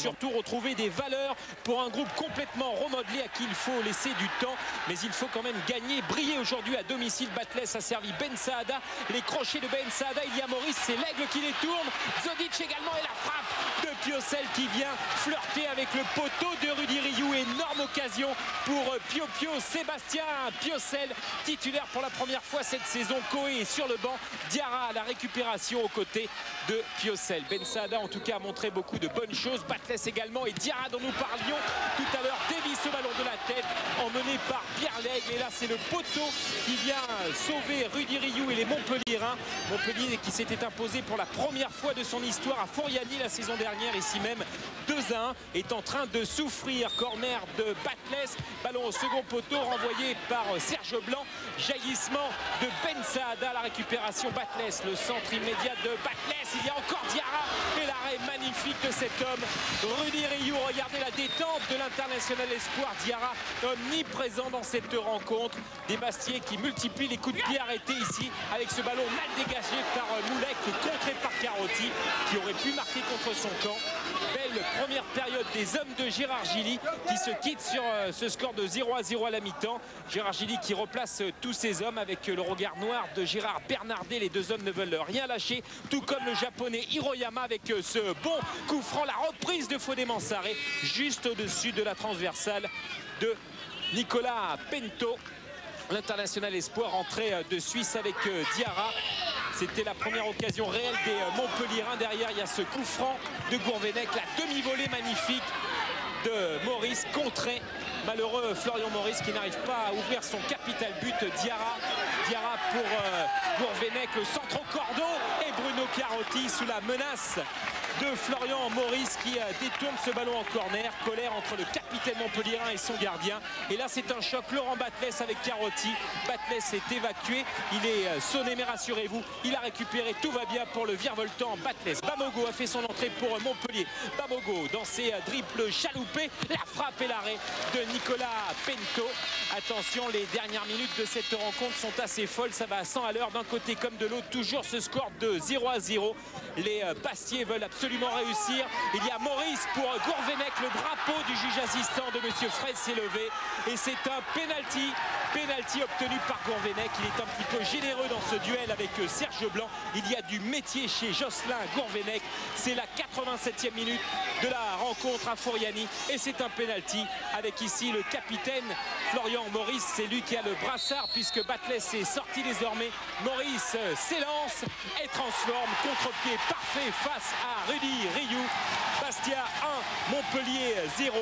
surtout retrouver des valeurs pour un groupe complètement remodelé à qui il faut laisser du temps. Mais il faut quand même gagner, briller aujourd'hui à domicile. Batles a servi Ben Saada. Les crochets de Ben Saada, il y a Maurice, c'est l'aigle qui les tourne. Zodic également et la frappe de Piocel qui vient flirter avec le poteau de Rudy Rioux. Énorme occasion pour Pio Sébastien Piocel, titulaire pour la première fois cette saison. Coé est sur le banc. Diarra à la récupération aux côtés de Piocel. Ben Saada en tout cas a montré beaucoup de bonnes choses. Batles également et Diarra dont nous parlions tout à l'heure dévie ce ballon de la tête emmené par Pierre Lègle. Et là c'est le poteau qui vient sauver Rudy Rioux et les Montpelliérains. Montpellier qui s'était imposé pour la première fois de son histoire à Foriani la saison dernière, ici même 2-1, est en train de souffrir. Corner de Batles, ballon au second poteau renvoyé par Serge Blanc. Jaillissement de Ben Saada, la récupération Batles, le centre immédiat de Batles. Il y a encore Diarra et l'arrêt magnifique de cet homme Rudy Rioux. Regardez la détente de l'international espoir Diarra, omniprésent dans cette rencontre. Des Bastiais qui multiplient les coups de pied arrêtés ici avec ce ballon mal dégagé par Moulek, contré par Carotti qui aurait pu marquer contre son camp. Belle première période des hommes de Gérard Gilly qui se quittent sur ce score de 0-0 à la mi-temps. Gérard Gilly qui replace tous ses hommes avec le regard noir de Gérard Bernardet. Les deux hommes ne veulent rien lâcher, tout comme le japonais Hiroyama avec ce bon coup franc. La reprise de Fodé Mansaré juste au-dessus de la transversale de Nicolas Pento. L'international espoir entré de Suisse avec Diarra. C'était la première occasion réelle des Montpelliérains. Derrière, il y a ce coup franc de Gourvenec, la demi-volée magnifique de Maurice, contré. Malheureux Florian Maurice qui n'arrive pas à ouvrir son capital but. Diarra pour Gourvenec, le centre au cordeau. Et Bruno Carotti sous la menace de Florian Maurice qui détourne ce ballon en corner. Colère entre le capitaine montpelliérain et son gardien. Et là c'est un choc. Laurent Batles avec Carotti. Batles est évacué. Il est sonné, mais rassurez-vous, il a récupéré. Tout va bien pour le virevoltant Batles. Bamogo a fait son entrée pour Montpellier. Bamogo dans ses dribbles chaloupés. La frappe et l'arrêt de Nicolas Pento. Attention, les dernières minutes de cette rencontre sont assez folles. Ça va à 100 à l'heure d'un côté comme de l'autre. Toujours ce score de 0-0. Les Bastiais veulent absolument réussir. Il y a Maurice pour Gourvenec. Le drapeau du juge assistant de Monsieur Fred s'est levé. Et c'est un penalty obtenu par Gourvenec. Il est un petit peu généreux dans ce duel avec Serge Blanc. Il y a du métier chez Jocelyn Gourvenec. C'est la 87e minute de la rencontre à Foriani. Et c'est un penalty avec ici le capitaine Florian Maurice. C'est lui qui a le brassard puisque Batles est sorti désormais. Maurice s'élance et transforme. Contre-pied parfait face à Rudy Rioux. Bastia 1, Montpellier 0.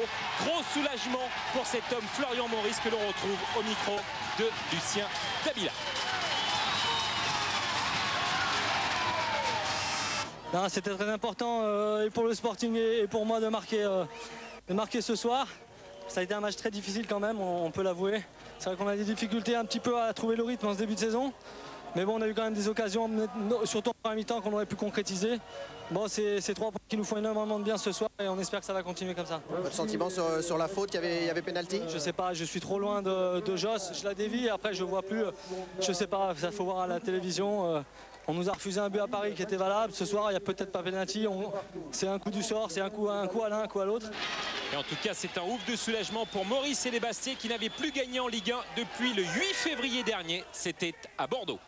Gros soulagement pour cet homme Florian Maurice que l'on retrouve au micro de Lucien Dabila. C'était très important et pour le Sporting et pour moi de marquer ce soir. Ça a été un match très difficile quand même, on peut l'avouer. C'est vrai qu'on a des difficultés un petit peu à trouver le rythme en ce début de saison. Mais bon, on a eu quand même des occasions, surtout en première mi-temps, qu'on aurait pu concrétiser. Bon, c'est 3 points qui nous font énormément de bien ce soir et on espère que ça va continuer comme ça. Votre sentiment sur la faute, il y avait pénalty? Je sais pas, je suis trop loin de Joss, je la dévie, après je vois plus, je sais pas, ça faut voir à la télévision. On nous a refusé un but à Paris qui était valable. Ce soir, il n'y a peut-être pas pénalty. C'est un coup du sort, c'est un coup à l'un, un coup à l'autre. Et en tout cas, c'est un ouf de soulagement pour Maurice et les Bastiais qui n'avaient plus gagné en Ligue 1 depuis le 8 février dernier. C'était à Bordeaux.